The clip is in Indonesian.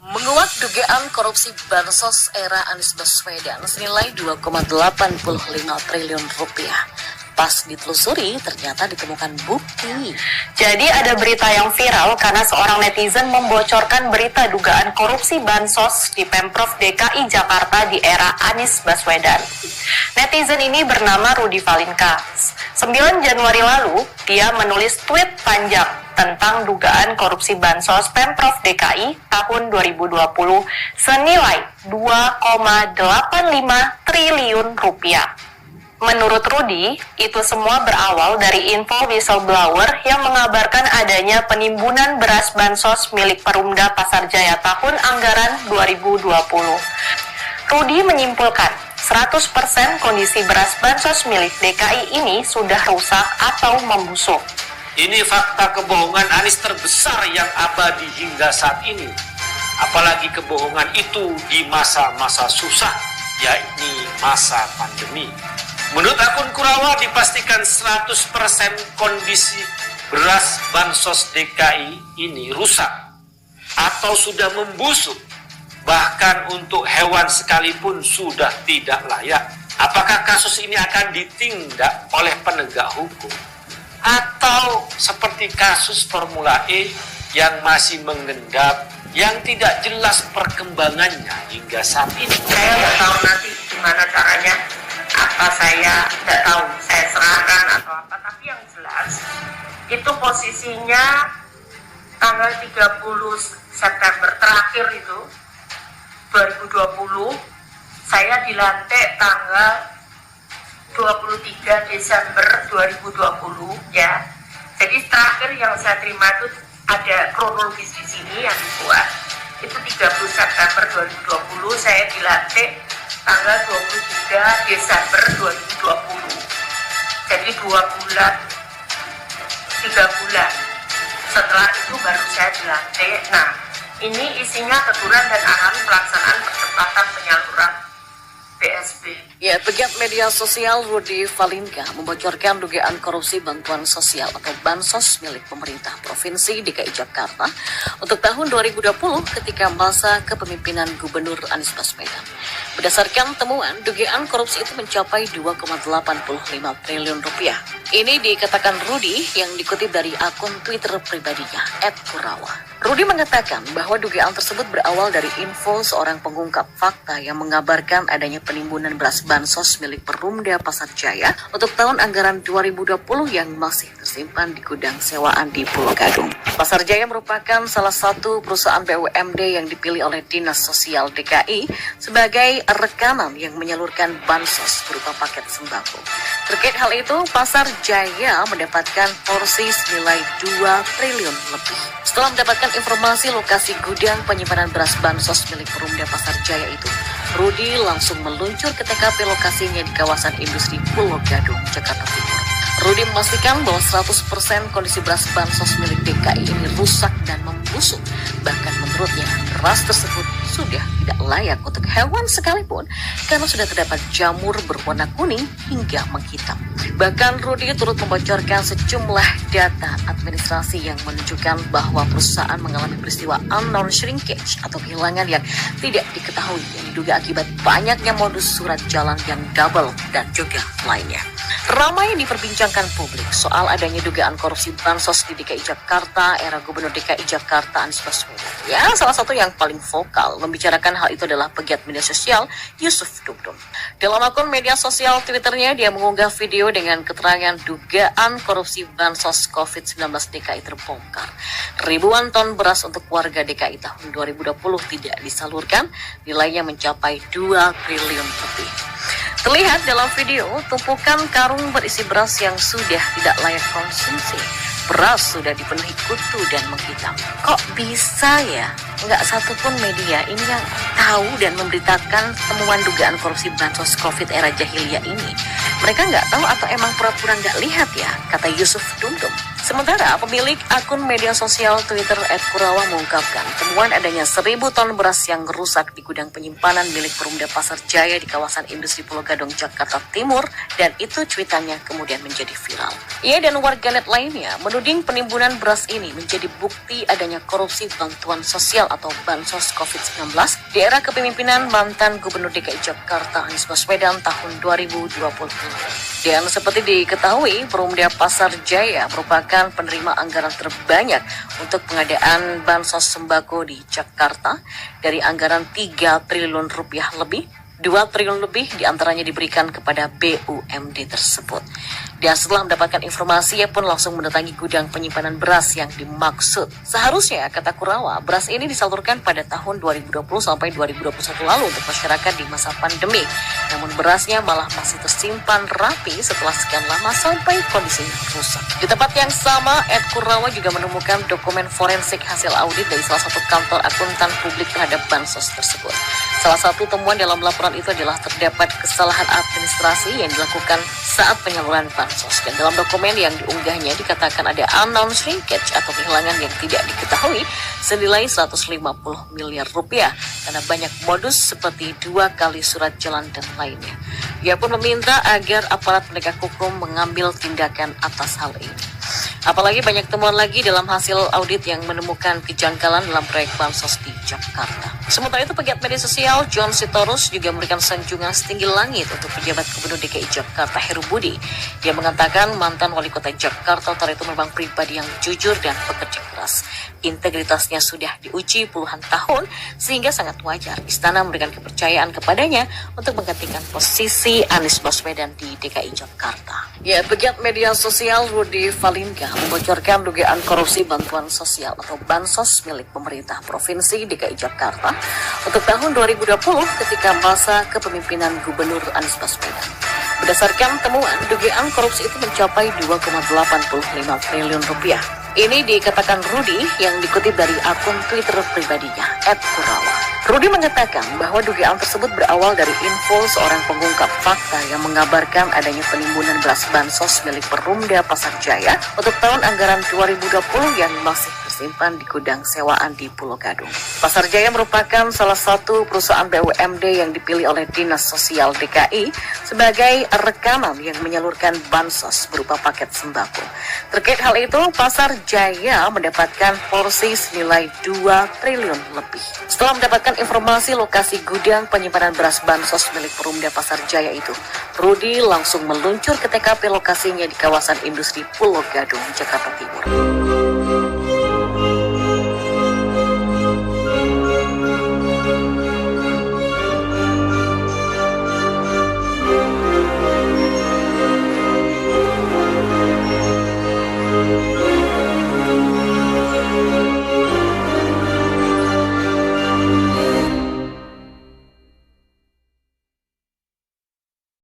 Menguak dugaan korupsi Bansos era Anies Baswedan senilai 2,85 triliun rupiah. Pas ditelusuri, ternyata ditemukan bukti. Jadi ada berita yang viral karena seorang netizen membocorkan berita dugaan korupsi Bansos di Pemprov DKI Jakarta di era Anies Baswedan. Netizen ini bernama Rudy Valinka. 9 Januari lalu, dia menulis tweet panjang tentang dugaan korupsi Bansos Pemprov DKI tahun 2020 senilai 2,85 triliun rupiah. Menurut Rudy, itu semua berawal dari info whistleblower yang mengabarkan adanya penimbunan beras Bansos milik Perumda Pasar Jaya tahun anggaran 2020. Rudy menyimpulkan, 100% kondisi beras Bansos milik DKI ini sudah rusak atau membusuk. Ini fakta kebohongan Anies terbesar yang abadi hingga saat ini. Apalagi kebohongan itu di masa-masa susah, yakni masa pandemi. Menurut akun Kurawa dipastikan 100% kondisi beras Bansos DKI ini rusak atau sudah membusuk. Bahkan untuk hewan sekalipun sudah tidak layak. Apakah kasus ini akan ditindak oleh penegak hukum? Atau seperti kasus Formula E yang masih mengendap, yang tidak jelas perkembangannya hingga saat ini? Saya nggak tahu nanti gimana caranya, apa saya nggak tahu, saya serahkan atau apa. Tapi yang jelas, itu posisinya tanggal 30 September terakhir itu, 2020, saya dilantik tanggal 23 Desember 2020 ya. Jadi terakhir yang saya terima itu ada kronologis di sini yang dibuat. Itu 30 September 2020 saya dilantik tanggal 23 Desember 2020. Jadi 2 bulan, 3 bulan. Setelah itu baru saya dilantik. Nah, ini isinya teguran dan arahan pelaksanaan percepatan penyaluran BSB. Ya, pegiat media sosial Rudy Valinka membocorkan dugaan korupsi bantuan sosial atau Bansos milik pemerintah Provinsi DKI Jakarta untuk tahun 2020 ketika masa kepemimpinan Gubernur Anies Baswedan. Berdasarkan temuan, dugaan korupsi itu mencapai 2,85 triliun rupiah. Ini dikatakan Rudy yang dikutip dari akun Twitter pribadinya @kurawa. Rudy mengatakan bahwa dugaan tersebut berawal dari info seorang pengungkap fakta yang mengabarkan adanya penimbunan beras Bansos milik Perumda Pasar Jaya untuk tahun anggaran 2020 yang masih tersimpan di gudang sewaan di Pulau Gadung. Pasar Jaya merupakan salah satu perusahaan BUMD yang dipilih oleh Dinas Sosial DKI sebagai rekanan yang menyalurkan Bansos berupa paket sembako. Terkait hal itu, Pasar Jaya mendapatkan porsi senilai 2 triliun lebih. Setelah mendapatkan informasi lokasi gudang penyimpanan beras Bansos milik Perumda Pasar Jaya itu, Rudy langsung meluncur ke TKP lokasinya di kawasan industri Pulau Gadung, Jakarta Timur. Rudy memastikan bahwa 100% kondisi beras Bansos milik DKI ini rusak dan membusuk. Bahkan menurutnya, beras tersebut sudah tidak layak untuk hewan sekalipun karena sudah terdapat jamur berwarna kuning hingga menghitam. Bahkan Rudy turut membocorkan sejumlah data administrasi yang menunjukkan bahwa perusahaan mengalami peristiwa unknown shrinkage atau kehilangan yang tidak diketahui yang diduga akibat banyaknya modus surat jalan yang double dan juga lainnya. Ramai diperbincangkan publik soal adanya dugaan korupsi Bansos di DKI Jakarta era Gubernur DKI Jakarta Anies Baswedan. Ya, salah satu yang paling vokal membicarakan hal itu adalah pegiat media sosial Yusuf Dumdum. Dalam akun media sosial Twitternya, dia mengunggah video dengan keterangan dugaan korupsi Bansos COVID-19 DKI terbongkar. Ribuan ton beras untuk warga DKI tahun 2020 tidak disalurkan, nilainya mencapai 2 triliun lebih. Terlihat dalam video, tumpukan karung berisi beras yang sudah tidak layak konsumsi. Beras sudah dipenuhi kutu dan menghitam. Kok bisa ya? Nggak satupun media ini yang tahu dan memberitakan temuan dugaan korupsi Bansos COVID era jahiliyah ini. Mereka nggak tahu atau emang pura-pura nggak lihat ya, kata Yusuf Dumdum. Sementara pemilik akun media sosial Twitter @kurawa mengungkapkan temuan adanya 1.000 ton beras yang rusak di gudang penyimpanan milik Perumda Pasar Jaya di kawasan industri Pulau Gadung, Jakarta Timur, dan itu cuitannya kemudian menjadi viral. Ia dan warganet lainnya menuding penimbunan beras ini menjadi bukti adanya korupsi bantuan sosial atau bansos COVID-19 di era kepemimpinan mantan Gubernur DKI Jakarta Anies Baswedan tahun 2020. Dan seperti diketahui, Perumda Pasar Jaya merupakan penerima anggaran terbanyak untuk pengadaan bansos sembako di Jakarta dari anggaran 3 triliun rupiah lebih. 2 triliun lebih diantaranya diberikan kepada BUMD tersebut. Dan setelah mendapatkan informasi, ia pun langsung mendatangi gudang penyimpanan beras yang dimaksud. Seharusnya, kata Kurawa, beras ini disalurkan pada tahun 2020 sampai 2021 lalu untuk masyarakat di masa pandemi. Namun berasnya malah masih tersimpan rapi setelah sekian lama sampai kondisinya rusak. Di tempat yang sama, @Kurawa juga menemukan dokumen forensik hasil audit dari salah satu kantor akuntan publik terhadap bansos tersebut. Salah satu temuan dalam laporan itu adalah terdapat kesalahan administrasi yang dilakukan saat penyaluran bansos. Dan dalam dokumen yang diunggahnya dikatakan ada unknown shrinkage atau kehilangan yang tidak diketahui senilai 150 miliar rupiah karena banyak modus seperti 2 kali surat jalan dan lainnya. Ia pun meminta agar aparat penegak hukum mengambil tindakan atas hal ini. Apalagi banyak temuan lagi dalam hasil audit yang menemukan kejanggalan dalam proyek bansos di Jakarta. Sementara itu, pegiat media sosial John Sitorus juga memberikan sanjungan setinggi langit untuk pejabat Gubernur DKI Jakarta Heru Budi. Dia mengatakan mantan wali kota Jakarta Utara itu memang pribadi yang jujur dan pekerja keras. Integritasnya sudah diuji puluhan tahun sehingga sangat wajar istana memberikan kepercayaan kepadanya untuk menggantikan posisi Anies Baswedan di DKI Jakarta. Ya, pegiat media sosial Rudy Valinga membocorkan dugaan korupsi bantuan sosial atau bansos milik pemerintah Provinsi DKI Jakarta untuk tahun 2020 ketika masa kepemimpinan Gubernur Anies Baswedan. Berdasarkan temuan, dugaan korupsi itu mencapai 2,85 triliun rupiah. Ini dikatakan Rudy yang dikutip dari akun Twitter pribadinya @kurawa. Rudy mengatakan bahwa dugaan tersebut berawal dari info seorang pengungkap fakta yang mengabarkan adanya penimbunan beras bansos milik Perumda Pasar Jaya untuk tahun anggaran 2020 yang masih tersimpan di gudang sewaan di Pulau Gadung. Pasar Jaya merupakan salah satu perusahaan BUMD yang dipilih oleh Dinas Sosial DKI sebagai rekanan yang menyalurkan bansos berupa paket sembako. Terkait hal itu, Pasar Jaya mendapatkan porsi senilai 2 triliun lebih. Setelah mendapatkan informasi lokasi gudang penyimpanan beras bansos milik Perumda Pasar Jaya itu, Rudy langsung meluncur ke TKP lokasinya di kawasan industri Pulau Gadung, Jakarta Timur.